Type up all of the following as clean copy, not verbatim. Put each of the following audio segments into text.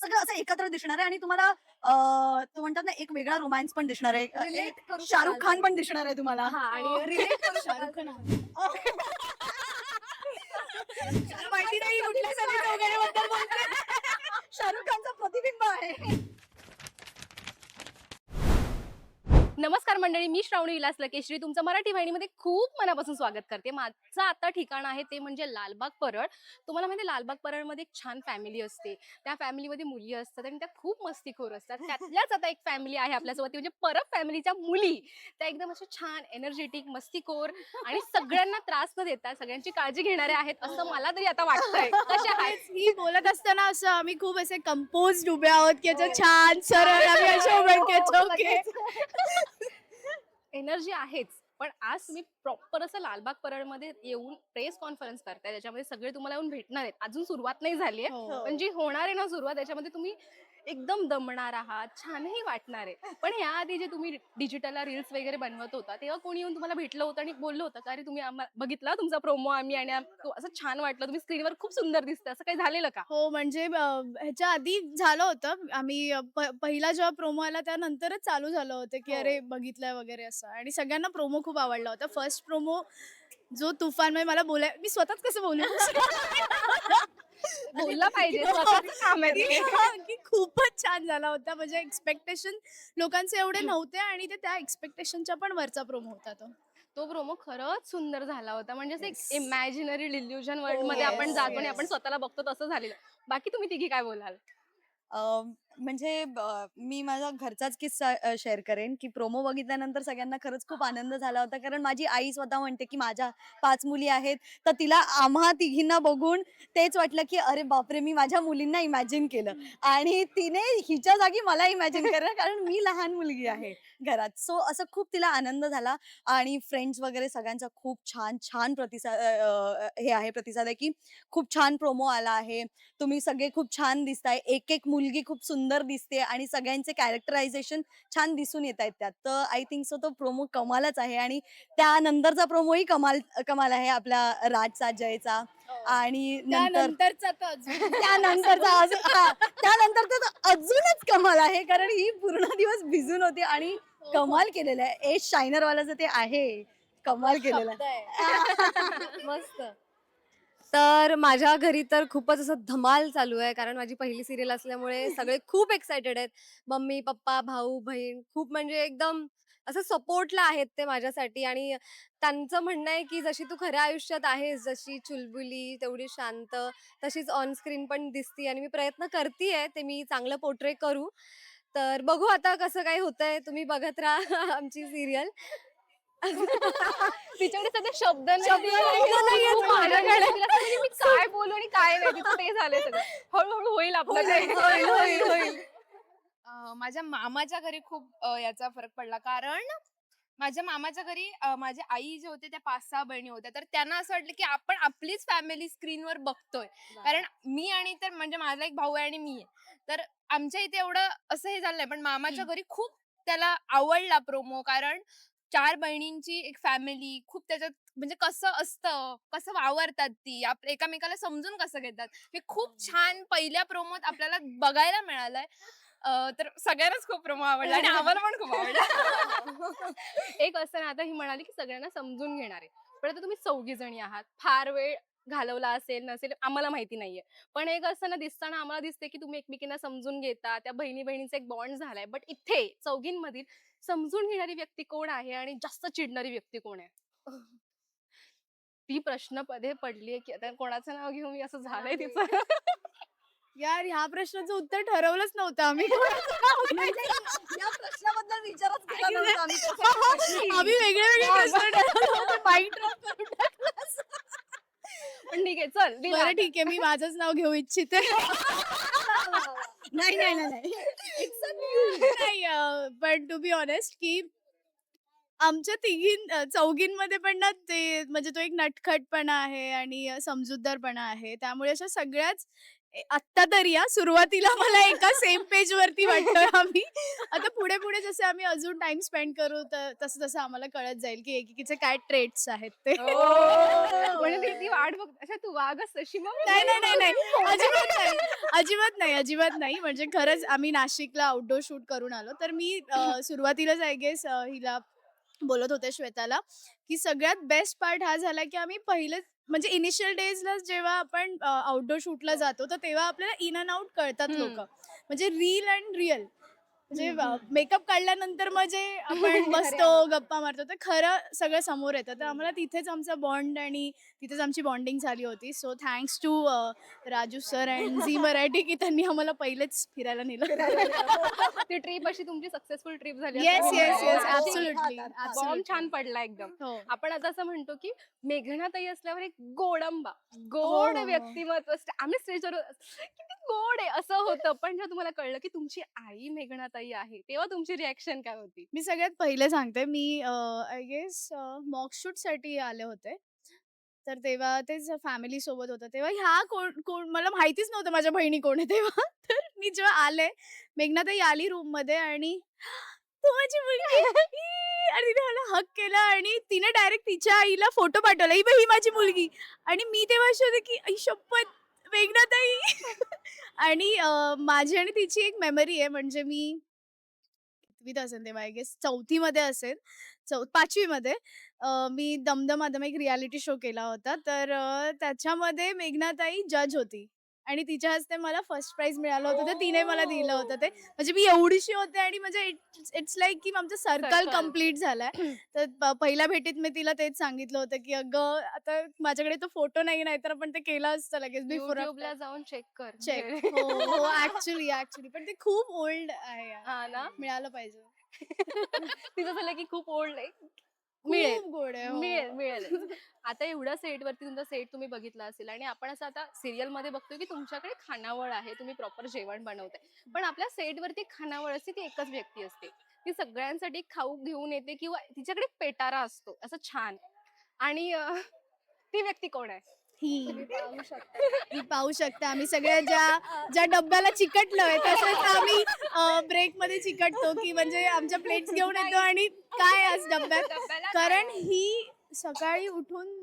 सगळं असं एकत्र दिसणार आहे आणि तुम्हाला तो म्हणतात ना एक वेगळा रोमॅन्स पण दिसणार आहे. रिलेट करू शाहरुख शकाल खान पण तुम्ही. दिसणार आहे तुम्हाला. हा आणि रिलेट करू शकाल शाहरुख खान तुम्ही. माहिती नाही कुठल्या सगळ्या वगैरे बद्दल शाहरुख खानचा प्रतिबिंब आहे. नमस्कार मंडळी, मी श्रावणी विलास लकेश्री तुमचं मराठी वाहिनीमध्ये खूप मनापासून स्वागत करते. माझं आता ठिकाण आहे ते म्हणजे लालबाग परळ. तुम्हाला माहिती लालबाग परळमध्ये एक छान फॅमिली असते. त्या फॅमिलीमध्ये मुली असतात आणि त्या खूप मस्तीखोर असतात. त्यातल्याच आता एक फॅमिली आहे आपल्यासोबत, ती म्हणजे परब फॅमिलीच्या मुली. त्या एकदम अशा छान एनर्जेटिक, मस्तीखोर आणि सगळ्यांना त्रास न देता सगळ्यांची काळजी घेणाऱ्या आहेत असं मला तरी आता वाटतंय. कशा आहेत? ही बोलत असताना असं आम्ही खूप असे कंपोज उभे आहोत की असं छान सरळ आम्ही असे उभे ओके. एनर्जी आहेच. पण आज तुम्ही प्रॉपर असं लालबाग परळमध्ये येऊन प्रेस कॉन्फरन्स करताय, त्याच्यामध्ये सगळे तुम्हाला येऊन भेटणार आहेत. अजून सुरुवात नाही झाली आहे, हो. पण जी होणार आहे ना सुरुवात, त्याच्यामध्ये तुम्ही एकदम दमणार आहात, छानही वाटणार आहे. पण याआधी जे तुम्ही डिजिटलला रील्स वगैरे बनवत होता, तेव्हा कोणी येऊन तुम्हाला भेटलं होतं आणि बोललं होतं का अरे तुम्ही बघितला तुमचा प्रोमो आम्ही आणि असं छान वाटलं, तुम्ही स्क्रीनवर खूप सुंदर दिसतं, असं काही झालेलं का? हो, म्हणजे ह्याच्या आधी झालं होतं. आम्ही पहिला जेव्हा प्रोमो आला त्यानंतरच चालू झालं होतं, की हो. अरे बघितलंय वगैरे असं आणि सगळ्यांना प्रोमो खूप आवडला होता. फर्स्ट प्रोमो जो तुफान मला मी स्वतःच कसं बोलू? बोलला पाहिजे, स्वतःचं काम आहे ते. की खूपच छान झाला होता. म्हणजे एक्स्पेक्टेशन लोकांचे एवढे नव्हते आणि ते त्या एक्स्पेक्टेशनच्या पण वरचा प्रोमो होता तो. तो प्रोमो खरंच सुंदर झाला होता. म्हणजे असं एक येस. इमॅजिनरी डिल्युजन हो, वर्ल्डमध्ये आपण येस, जातो आणि आपण येस. स्वतःला बघतो तसं झालेलं. बाकी तुम्ही तिघी काय बोलाल? म्हणजे मी माझा घरचाच किस्सा शेअर करेन, की प्रोमो बघितल्यानंतर सगळ्यांना खरंच खूप आनंद झाला होता. कारण माझी आई स्वतः म्हणते, की माझ्या 5 मुली आहेत, तर तिला आम्हा तिघींना बघून तेच वाटलं, की अरे बापरे! मी माझ्या मुलींना इमॅजिन केलं आणि तिने हिच्या जागी मला इमॅजिन केलं, कारण मी लहान मुलगी आहे घरात. सो असं खूप तिला आनंद झाला आणि फ्रेंड्स वगैरे सगळ्यांचा खूप छान प्रतिसाद प्रतिसाद आहे, की खूप छान प्रोमो आला आहे. तुम्ही सगळे खूप छान दिसताय. एक मुलगी खूप सुंदर दिसते आणि सगळ्यांचे कॅरेक्टरायझेशन छान दिसून येतायत त्यात. तर आय थिंक सो तो प्रोमो कमालच आहे आणि त्यानंतरचा प्रोमोही कमाल कमाल आहे आपल्या राजचा, जयचा आणि नंतर त्यानंतरचा तर अजून त्यानंतरचा अजून त्यानंतरचा तर अजूनच कमाल आहे. कारण ही पूर्ण दिवस भिजून होती आणि कमाल केलेलं आहे. एज शायनरवाला जे ते आहे, कमाल केलेलं शब्द आहे. आहे. मस्त. तर माझ्या घरी तर खूपच असं धमाल चालू आहे, कारण माझी पहिली सीरियल असल्यामुळे सगळे खूप एक्सायटेड आहेत. मम्मी, पप्पा, भाऊ, बहीण खूप म्हणजे एकदम असं सपोर्टला आहेत ते माझ्यासाठी आणि त्यांचं म्हणणं आहे, की जशी तू खऱ्या आयुष्यात आहेस, जशी चुलबुली, तेवढी शांत, तशीच ऑन स्क्रीन पण दिसती आणि मी प्रयत्न करतीये ते मी चांगलं पोर्ट्रे करू. तर बघू आता कसं काय होतंय. तुम्ही बघत राहा आमची सीरियल. तिच्याकडे सध्या शब्द शब्द नाहीये खूप माझ्याकडे. तिला असं म्हणजे मी माझ्याकडे. काय बोलू आणि काय नाही, तिचं ते झालंय सगळं. हळू होईल आपलं काही. होईल. माझ्या मामाच्या घरी खूप याचा फरक पडला. कारण माझ्या मामाच्या घरी माझी आई जे होते त्या 5-6 बहिणी होत्या. तर त्यांना असं वाटलं, की आपण आपलीच फॅमिली स्क्रीनवर बघतोय. कारण मी आणि तर म्हणजे माझा एक भाऊ आहे आणि मी आहे. तर आमच्या इथे एवढं असं हे झालं नाही. पण मामाच्या घरी खूप त्याला आवडला प्रोमो. कारण 4 बहिणींची एक फॅमिली खूप त्याच्यात म्हणजे कसं असतं, कसं वावरतात ती, एकमेकाला समजून कसं घेतात. हे खूप छान पहिल्या प्रोमोत आपल्याला बघायला मिळालंय. तर सगळ्यांनाच खूप प्रोमो आवडला आणि आम्हाला पण खूप आवडला. एक असं ना, आता ही म्हणाली की सगळ्यांना समजून घेणारे. पण आता तुम्ही चौघी जणी आहात. फार वेळ घालवला असेल नसेल आम्हाला माहिती नाहीये. पण एक असं ना दिसताना आम्हाला दिसते की तुम्ही एकमेकींना समजून घेता. त्या बहिणी-बहिणीचा एक बॉन्ड झालाय. बट इथे चौघींमधील समजून घेणारी व्यक्ती कोण आहे आणि जास्त चिडणारी व्यक्ती कोण आहे? ती प्रश्नपदे पडलीये की आता कोणाचं नाव घेऊ मी, असं झालंय तिचं. यार ह्या प्रश्नाचं उत्तर ठरवलंच नव्हतं आम्ही. या प्रश्नाबद्दल विचारच केला नव्हता आम्ही. आम्ही वेगळे वेगळे प्रश्न ठरवले होते. माइंड ड्रॉप करून टाकलं. पण ठीक आहे, चल दिला बरं आता. ठीक आहे, मी माझंच नाव घेऊ इच्छिते. नाही नाही नाही नाही. नाही पण टू बी ऑनेस्ट की आमच्या चौघींमध्ये पण ना ते म्हणजे तो एक नटखटपणा आहे आणि समजूतदारपणा आहे. त्यामुळे अशा सगळ्याच आत्ता तरी सुरुवातीला मला एका सेम पेज वरती वाटतोय आम्ही. आता पुढे पुढे जसे आम्ही अजून टाइम स्पेंड करू तसं तसं आम्हाला कळत जाईल की एकेकीचे काय ट्रेट्स आहेत ते. म्हणजे ती वाट बघ अच्छा तू वागच तशी मग नाही नाही नाही नाही अजिबात नाही अजिबात नाही अजिबात नाही. म्हणजे खरंच आम्ही नाशिकला आउटडोर शूट करून आलो तर मी सुरुवातीलाच आय गेस हिला बोलत होते श्वेताला की सगळ्यात बेस्ट पार्ट हा झाला की आम्ही पहिलेच म्हणजे इनिशियल डेजला जेव्हा आपण आउटडोर शूटला जातो तर तेव्हा आपल्याला इन अँड आउट कळतात लोक म्हणजे रील अँड रिअल म्हणजे मेकअप काढल्यानंतर मग जे आपण बसतो गप्पा मारतो तर खरं सगळं समोर येतं. तर आम्हाला तिथेच आमचा बॉन्ड आणि तिथेच आमची बॉन्डिंग झाली होती. So thanks to Raju sir and Zee Marathi की त्यांनी आम्हाला पहिलेच फिरायला नेलं. ती ट्रिप अशी तुमची सक्सेसफुल ट्रिप झाली येस असं येस येस म्हणतो. ऍब्सोल्युटली बॉम्ब छान पडला एकदम. हो आपण आता असं म्हणतो की मेघनाताई असल्यावर एक गोडंबा गोड हो. व्यक्तिमत्व आम्ही स्टेजवर किती गोड आहे असं होतं. पण जेव्हा तुम्हाला कळलं की तुमची आई मेघनाताई आहे तेव्हा तुमची रिॲक्शन काय होती? मी सगळ्यात पहिले सांगते मी आय गेस मॉक शूट साठी आले होते तर तेव्हा तेच फॅमिली सोबत होतं तेव्हा ह्या कोण कोण मला माहितीच नव्हतं माझ्या बहिणी कोण आहे तेव्हा. तर मी जेव्हा आले मेघनाताई आली रूम मध्ये आणि तू माझी मुलगी आणि तिने मला हक केला आणि तिने डायरेक्ट तिच्या आईला फोटो पाठवला ही माझी मुलगी आणि मी तेव्हा अशी होते की आई शपथ मेघनाताई. आणि माझी आणि तिची एक मेमरी आहे म्हणजे मी कितवीत असेल तेव्हा आय गेस 4थी मध्ये असेल 5वी मध्ये मी दमदम अदम एक रियालिटी शो केला होता तर त्याच्यामध्ये मेघनाताई जज होती आणि तिच्या हस्ते मला फर्स्ट प्राइज मिळालं होतं तर तिने मला दिलं होतं ते म्हणजे मी एवढीशी होते आणि म्हणजे इट्स लाईक की आमचं सर्कल Circle. कम्प्लीट झालाय. तर पहिल्या भेटीत मी तिला तेच सांगितलं होतं की अगं आता माझ्याकडे तो फोटो नाही तर आपण ते केलं असतं लगेच बिफोर युट्यूबला जाऊन चेक कर. चेक. हो हो ऍक्च्युली पण ते खूप ओल्ड आहे यार. हा ना मिळालं पाहिजे. तिचं झालं की खूप ओल्ड आहे. मिळेल खूप गोड आहे. हो. मिळेल मिळेल. आता एवढ्या सेटवरती तुमचा सेट तुम्ही बघितला असेल आणि आपण असं आता सिरियल मध्ये बघतोय की तुमच्याकडे खानावळ आहे तुम्ही प्रॉपर जेवण बनवताय. पण आपल्या सेटवरती खानावळ असते ती एकच व्यक्ती असते. ती सगळ्यांसाठी खाऊ घेऊन येते किंवा तिच्याकडे पेटारा असतो असं छान आणि ती व्यक्ती कोण आहे? ही पाहू शकता आम्ही सगळ्या ज्या डब्याला चिकटलोय तसंच आम्ही ब्रेक मध्ये चिकटतो की म्हणजे आमच्या प्लेट्स घेऊन येतो आणि काय आज डब्यात कारण ही सकाळी उठून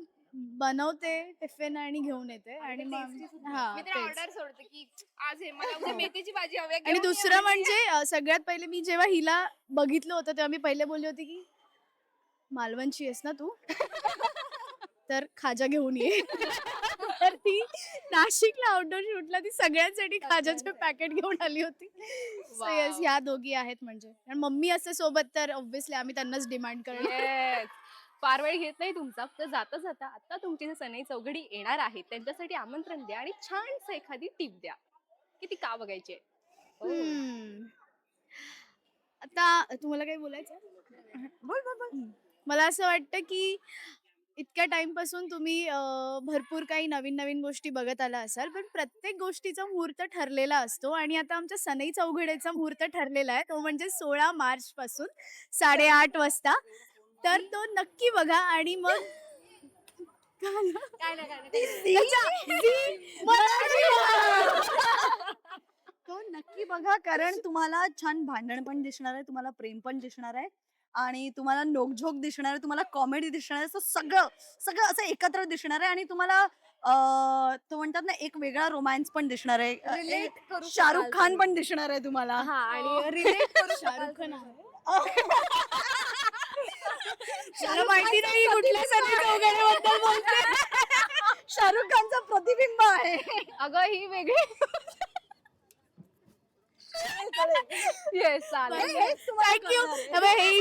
बनवते टिफिन आणि घेऊन येते आणि मग मी तर तेच. ऑर्डर सोडते की आज हे मला उद्या मेथीची भाजी हवी आहे, आणि घेऊन ये दुसरं म्हणजे सगळ्यात पहिले मी जेव्हा हिला बघितलं होतं तेव्हा मी पहिले बोलली होती की मालवणची आहेस ना तू तर खाजा घेऊन ये. तर ती नाशिकला आउटडोर शूटला ती सगळ्यांसाठी खाजाचे पॅकेट घेऊन आली होती. So yes, ह्या दोघी आहेत म्हणजे आणि मम्मी असते सोबत तर ऑब्व्हियसली आम्ही त्यांनाच डिमांड करणार. Yes. फार वेळ घेत नाही तुमचा तर जाता जाता आता तुमची जे सनई चौघडी येणार आहेत त्यांच्यासाठी आमंत्रण द्या आणि छानसं एखादी टिप द्या की ती का बघायची आहे. हम्म. आता तुम्हाला काही बोलायचं मला असं वाटतं की इतक्या टाइम पासून तुम्ही भरपूर काही नवीन नवीन गोष्टी बघत आला असाल पण प्रत्येक गोष्टीचा मुहूर्त ठरलेला असतो आणि आता आमच्या सनई चौघड्याचा मुहूर्त ठरलेला आहे तो म्हणजे 16 मार्च पासून 8:30 वाजता तर तो नक्की बघा आणि मग तो नक्की बघा कारण तुम्हाला छान भांडण पण दिसणार आहे तुम्हाला प्रेम पण दिसणार आहे आणि तुम्हाला नोकझोक दिसणार आहे तुम्हाला कॉमेडी दिसणार आहे सगळं सगळं असं एकत्र दिसणार आहे आणि तुम्हाला तो म्हणतात ना एक वेगळा रोमॅन्स पण दिसणार आहे Relate करू शाहरुख शकाल खान तुम्ही. पण दिसणार आहे तुम्हाला हा आणि रिलेट करू शाहरुख खान शकाल. मला माहिती नाही कुठल्या सनई चौघड्याबद्दल बोलते. शाहरुख खानचा प्रतिबिंब आहे अगं ही वेगळी येस चालेल थँक्यू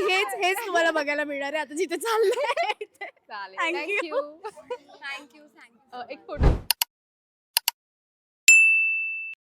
हेच तुम्हाला बघायला मिळणार आहे आता जिथे चाललंय चालेल Thank you. थँक्यू एक फोटो